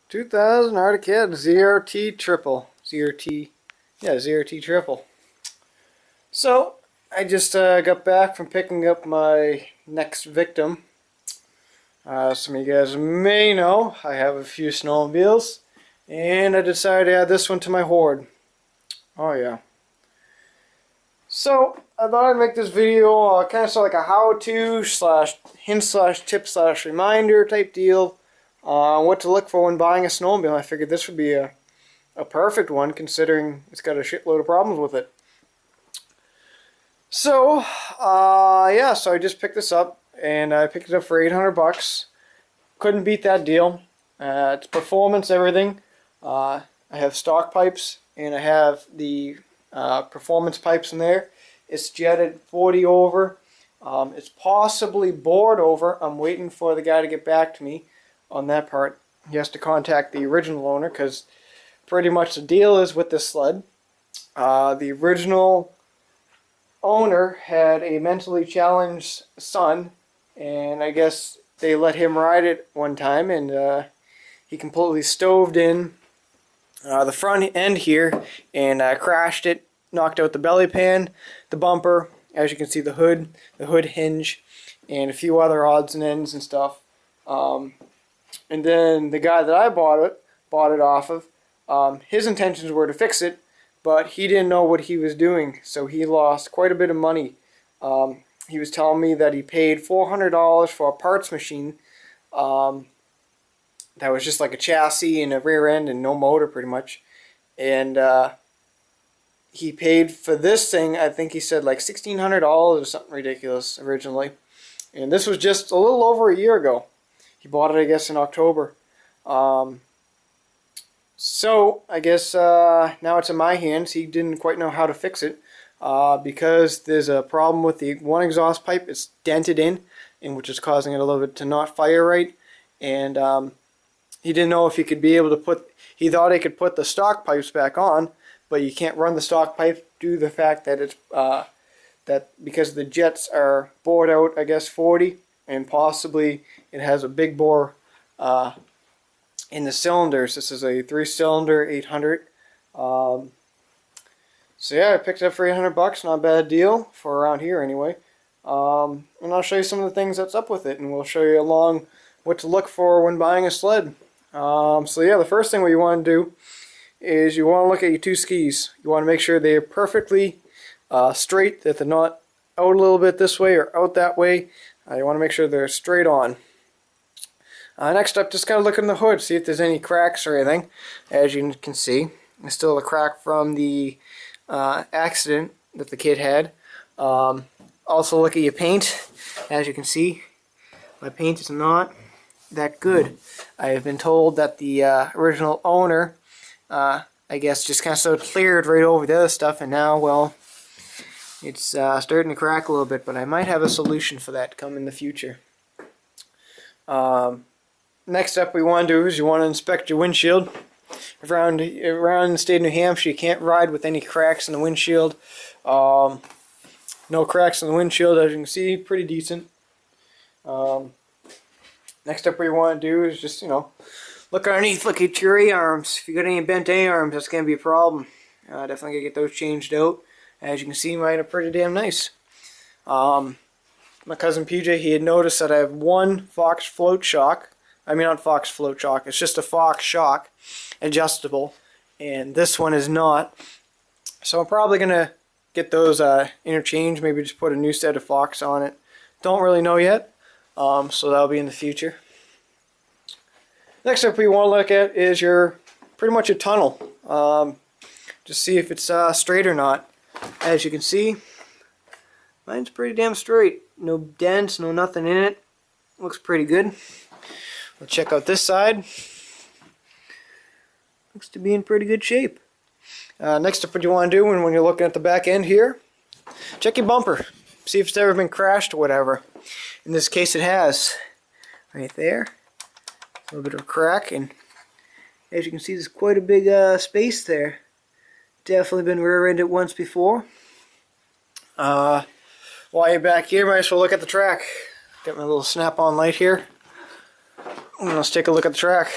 2000 ATAC ZRT triple. ZRT, yeah, ZRT triple. So, I just got back from picking up my next victim. Some of you guys may know I have a few snowmobiles, and I decided to add this one to my horde. Oh yeah. So, I thought I'd make this video kind of sort of like a how-to slash hint slash tip slash reminder type deal on what to look for when buying a snowmobile. I figured this would be a perfect one considering it's got a shitload of problems with it. So, yeah, so I just picked this up and I picked it up for 800 bucks. Couldn't beat that deal. It's performance, everything. I have stock pipes and I have the performance pipes in there. It's jetted 40 over. It's possibly bored over. I'm waiting for the guy to get back to me on that part. He has to contact the original owner because pretty much the deal is with this sled. The original owner had a mentally challenged son, and I guess they let him ride it one time, and he completely stoved in the front end here and crashed it, knocked out the belly pan, the bumper, as you can see the hood hinge, and a few other odds and ends and stuff. And then the guy that I bought it off of, his intentions were to fix it, but he didn't know what he was doing, so he lost quite a bit of money. He was telling me that he paid $400 for a parts machine that was just like a chassis and a rear end and no motor pretty much. And he paid for this thing, I think he said like $1,600 or something ridiculous originally. And this was just a little over a year ago. He bought it, I guess, in October. So, I guess now it's in my hands. He didn't quite know how to fix it because there's a problem with the one exhaust pipe. It's dented in, which is causing it a little bit to not fire right. And he didn't know if he could be able to put, he thought he could put the stock pipes back on, but you can't run the stock pipe due to the fact that it's, that because the jets are bored out, I guess, 40, and possibly it has a big bore in the cylinders. This is a 3-cylinder 800. So yeah, I picked it up for 800 bucks. Not a bad deal for around here anyway. And I'll show you some of the things that's up with it, and we'll show you along what to look for when buying a sled. So yeah, the first thing what you want to do is you want to look at your two skis. You want to make sure they're perfectly straight, that they're not out a little bit this way or out that way. You want to make sure they're straight on. Next up, just kind of look in the hood, see if there's any cracks or anything. As you can see, there's still a crack from the accident that the kid had. Also look at your paint. As you can see, my paint is not that good. I have been told that the original owner, I guess, just kind of sort of cleared right over the other stuff, and now, well, it's starting to crack a little bit, but I might have a solution for that come in the future. Next up we want to do is you want to inspect your windshield. Around the state of New Hampshire, you can't ride with any cracks in the windshield. No cracks in the windshield, as you can see, pretty decent. Next up what you want to do is just, you know, look underneath, look at your A-arms. If you got any bent A-arms, that's going to be a problem. Definitely going to get those changed out. As you can see, mine are pretty damn nice. My cousin PJ, he had noticed that I have one Fox float shock. I mean, not Fox float shock, it's just a Fox shock adjustable, and this one is not. So I'm probably going to get those interchanged, maybe just put a new set of Fox on it. Don't really know yet, so that'll be in the future. Next up we want to look at is your, pretty much your tunnel. Just see if it's straight or not. As you can see, mine's pretty damn straight. No dents, no nothing in it. Looks pretty good. We'll check out this side. Looks to be in pretty good shape. Next up what you want to do when you're looking at the back end here, check your bumper. See if it's ever been crashed or whatever. In this case it has. Right there. A little bit of a crack, and as you can see there's quite a big space there. Definitely been rear-ended once before. While you're back here, might as well look at the track. Got my little snap-on light here. Let's take a look at the track.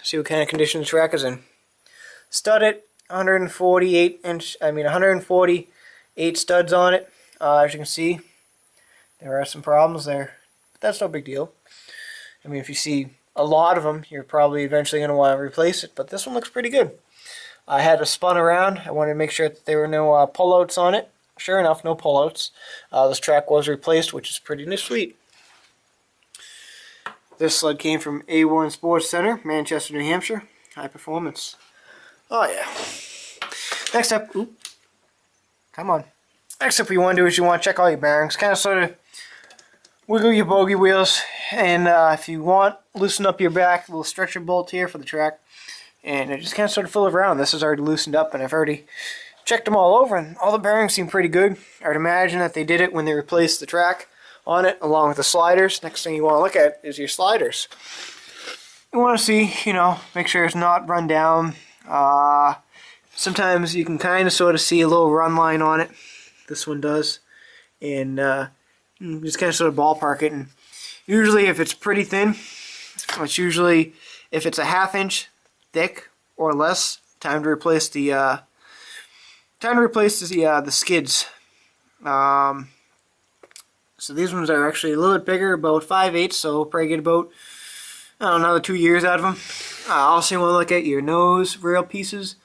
see what kind of condition the track is in. Studded, 148 studs on it. As you can see, there are some problems there, but that's no big deal. I mean, if you see a lot of them, you're probably eventually going to want to replace it, but this one looks pretty good. I had it spun around. I wanted to make sure that there were no pullouts on it. Sure enough, no pullouts. This track was replaced, which is pretty sweet. This sled came from A1 Sports Center, Manchester, New Hampshire. High performance. Oh yeah. Next up, come on. Next up, what you want to do is you want to check all your bearings. Kind of sort of wiggle your bogey wheels, and if you want, loosen up your back. A little stretcher bolt here for the track, and just kind of sort of fill it around. This is already loosened up, and I've already checked them all over, and all the bearings seem pretty good. I would imagine that they did it when they replaced the track on it, along with the sliders. Next thing you want to look at is your sliders. You want to see, make sure it's not run down. Sometimes you can kind of sort of see a little run line on it. This one does. And just kind of sort of ballpark it. And usually if it's pretty thin, it's usually, if it's a ½ inch thick or less, time to replace the skids. So these ones are actually a little bit bigger, about 5/8, so we'll probably get about, another 2 years out of them. Also, you want to look at your nose rail pieces.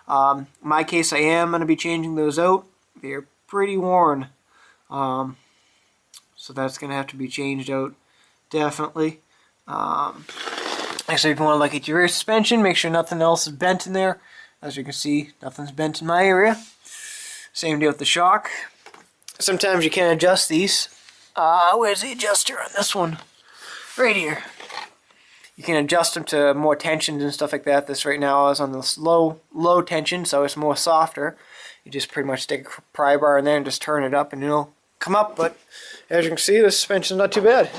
In my case, I am going to be changing those out. They're pretty worn. So that's going to have to be changed out, definitely. Actually, if you want to look at your rear suspension, make sure nothing else is bent in there. As you can see, nothing's bent in my area. Same deal with the shock. Sometimes you can adjust these. Where's the adjuster on this one? Right here. You can adjust them to more tensions and stuff like that. This right now is on this low tension, so it's more softer. You just pretty much stick a pry bar in there and just turn it up and it'll come up. But as you can see, the suspension's not too bad.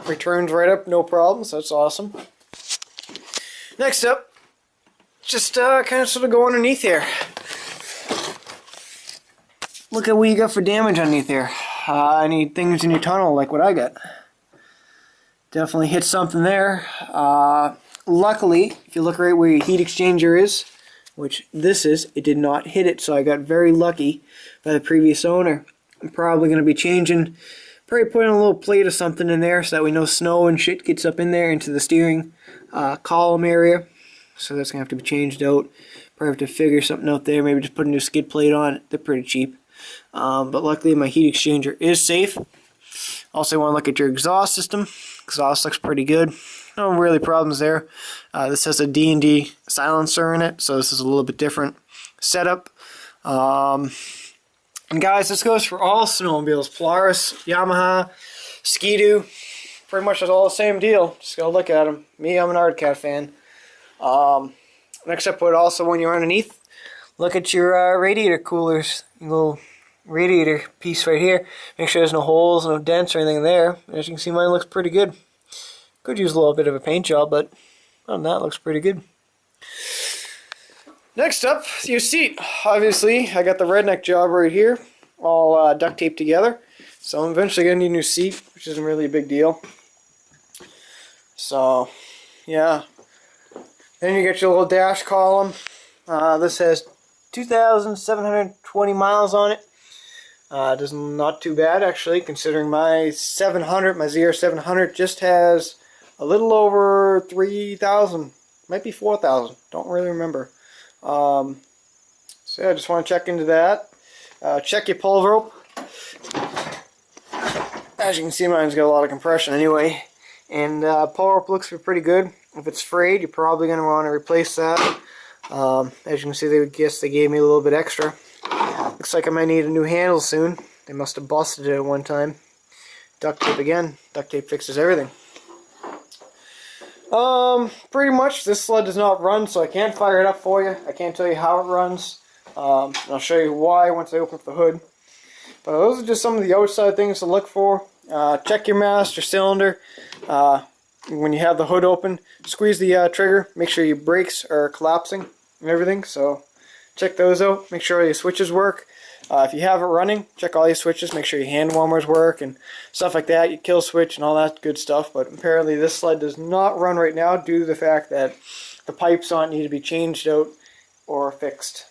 Returns right up, no problems. That's awesome. Next up, just kind of sort of go underneath here. Look at what you got for damage underneath here. Any things in your tunnel like what I got. Definitely hit something there. Luckily, if you look right where your heat exchanger is, which this is, it did not hit it, so I got very lucky by the previous owner. I'm probably going to be changing, probably putting a little plate or something in there so that we know snow and shit gets up in there into the steering column area. So that's going to have to be changed out. Probably have to figure something out there, maybe just put a new skid plate on it. They're pretty cheap. But luckily my heat exchanger is safe. Also, you want to look at your exhaust system. Exhaust looks pretty good. No really problems there. This has a D&D silencer in it, so this is a little bit different setup. And guys, this goes for all snowmobiles. Polaris, Yamaha, Ski-Doo. Pretty much it's all the same deal. Just go look at them. Me, I'm an RIOT fan. Next up, also when you're underneath, look at your radiator coolers. Your little radiator piece right here. Make sure there's no holes, no dents or anything there. As you can see, mine looks pretty good. Could use a little bit of a paint job, but other than that, it looks pretty good. Next up, your seat. Obviously, I got the redneck job right here, all duct taped together. So I'm eventually going to need a new seat, which isn't really a big deal. So, yeah. Then you get your little dash column. This has 2,720 miles on it. It is not too bad, actually, considering my 700, my ZR700 just has a little over 3,000. Might be 4,000. Don't really remember. So yeah, I just want to check into that. Check your pull rope. As you can see, mine's got a lot of compression anyway. And pull rope looks pretty good. If it's frayed, you're probably going to want to replace that. As you can see, they gave me a little bit extra. Looks like I might need a new handle soon. They must have busted it at one time. Duct tape again. Duct tape fixes everything. Pretty much this sled does not run, so I can't fire it up for you. I can't tell you how it runs. I'll show you why once I open up the hood. But those are just some of the outside things to look for. Check your master cylinder. When you have the hood open, squeeze the trigger. Make sure your brakes are collapsing and everything. So check those out. Make sure all your switches work. If you have it running, check all your switches, make sure your hand warmers work and stuff like that, your kill switch and all that good stuff. But apparently this sled does not run right now due to the fact that the pipes on it need to be changed out or fixed.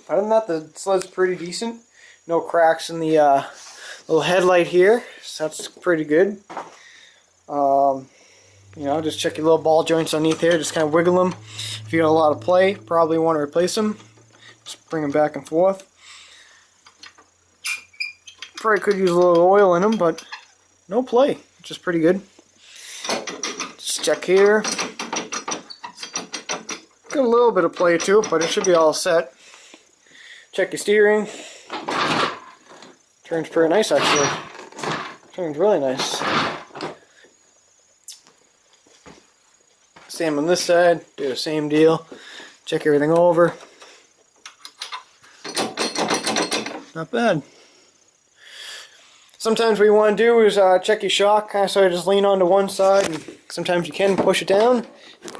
Other than that, the sled's pretty decent. No cracks in the little headlight here, so that's pretty good. You know, just check your little ball joints underneath here, just kind of wiggle them. If you got a lot of play, probably want to replace them. Just bring them back and forth. Probably could use a little oil in them, but no play, which is pretty good. Just check here. Got a little bit of play to it, but it should be all set. Check your steering. Turns pretty nice, actually. Turns really nice. Same on this side. Do the same deal. Check everything over. Not bad. Sometimes what you want to do is check your shock, kind of so you just lean onto one side, and sometimes you can push it down,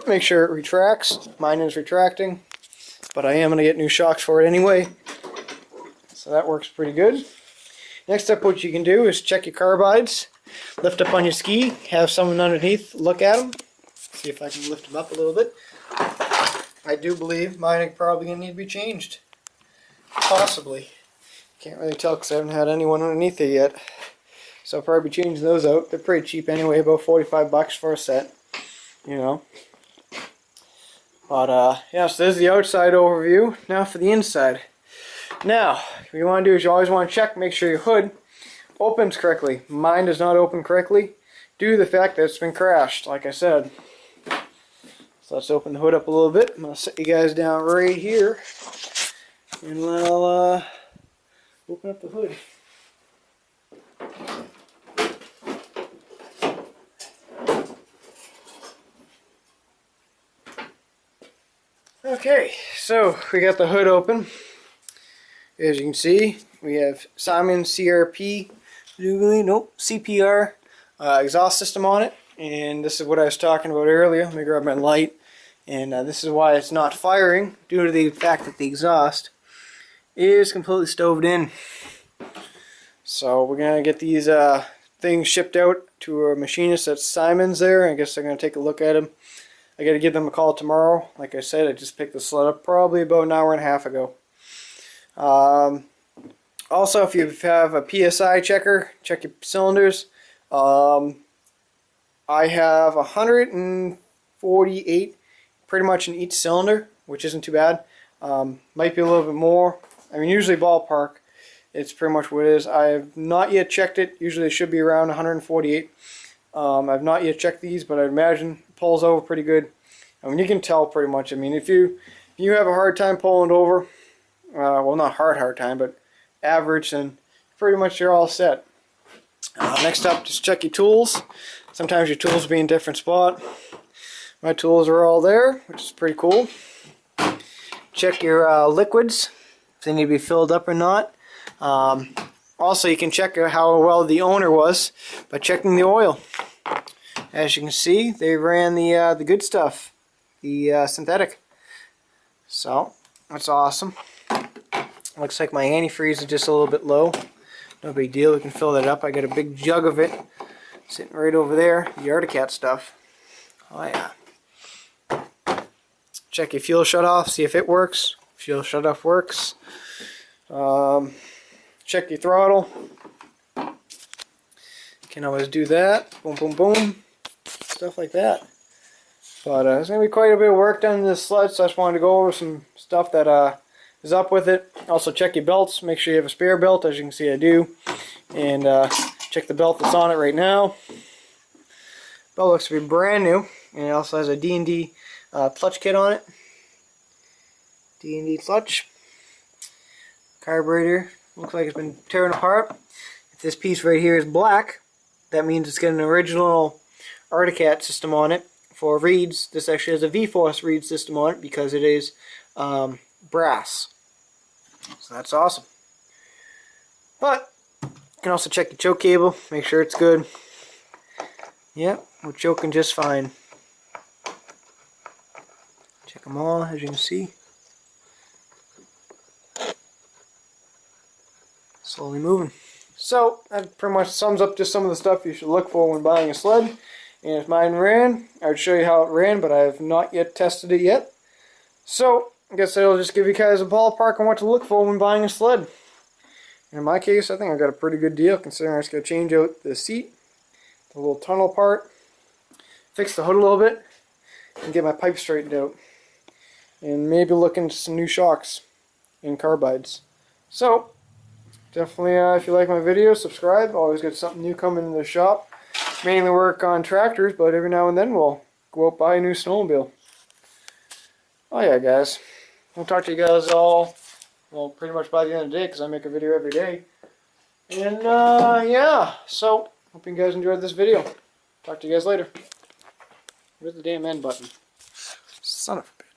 make sure it retracts. Mine is retracting, but I am going to get new shocks for it anyway, so that works pretty good. Next up, what you can do is check your carbides, lift up on your ski, have someone underneath look at them, see if I can lift them up a little bit. I do believe mine are probably going to need to be changed, possibly. Can't really tell because I haven't had anyone underneath it yet. So I'll probably be changing those out. They're pretty cheap anyway, about 45 bucks for a set. You know. But yeah, so there's the outside overview. Now for the inside. Now, what you want to do is you always want to check, make sure your hood opens correctly. Mine does not open correctly due to the fact that it's been crashed, like I said. So let's open the hood up a little bit. I'm going to set you guys down right here. And I'll open up the hood. Okay, so we got the hood open. As you can see, we have Simon CRP, CPR exhaust system on it. And this is what I was talking about earlier. Let me grab my light. And this is why it's not firing, due to the fact that the exhaust is completely stoved in. So we're going to get these things shipped out to a machinist at Simon's there. I guess they're going to take a look at them. I got to give them a call tomorrow. Like I said, I just picked the sled up probably about an hour and a half ago. Also, if you have a PSI checker, check your cylinders. I have 148 pretty much in each cylinder, which isn't too bad. Might be a little bit more. I mean, usually ballpark, it's pretty much what it is. I have not yet checked it. Usually it should be around 148. I've not yet checked these, but I imagine it pulls over pretty good. I mean, you can tell pretty much. I mean, if you have a hard time pulling it over, well, not hard time, but average, then pretty much you're all set. Next up, just check your tools. Sometimes your tools will be in a different spot. My tools are all there, which is pretty cool. Check your liquids, if they need to be filled up or not. Also, you can check how well the owner was by checking the oil. As you can see, they ran the good stuff, the synthetic. So, that's awesome. Looks like my antifreeze is just a little bit low. No big deal, we can fill that up. I got a big jug of it sitting right over there, the ATAC stuff. Oh yeah. Check your fuel shutoff, see if it works. Fuel shutoff works. Check your throttle. Can always do that. Boom, boom, boom. Stuff like that. But there's going to be quite a bit of work done in this sled, so I just wanted to go over some stuff that is up with it. Also check your belts. Make sure you have a spare belt, as you can see I do. And check the belt that's on it right now. Belt looks to be brand new. And it also has a D&D clutch kit on it. D&D clutch. Carburetor. Looks like it's been tearing apart. If this piece right here is black, that means it's got an original ATAC system on it. For reeds, this actually has a V-Force reed system on it because it is brass. So that's awesome. But you can also check your choke cable, make sure it's good. Yep, we're choking just fine. Check them all, as you can see. slowly moving. So that pretty much sums up just some of the stuff you should look for when buying a sled. And if mine ran, I would show you how it ran, but I have not yet tested it yet. So I guess I'll just give you guys a ballpark on what to look for when buying a sled. In my case, I think I got a pretty good deal considering I just got to change out the seat, the little tunnel part, fix the hood a little bit, and get my pipe straightened out. And maybe look into some new shocks and carbides. So definitely, if you like my videos, subscribe. Always got something new coming in the shop. Mainly work on tractors, but every now and then we'll go out buy a new snowmobile. Oh yeah, guys. I'll talk to you guys all, well, pretty much by the end of the day, because I make a video every day. And yeah, so hope you guys enjoyed this video. Talk to you guys later. Where's the damn end button? Son of a bitch.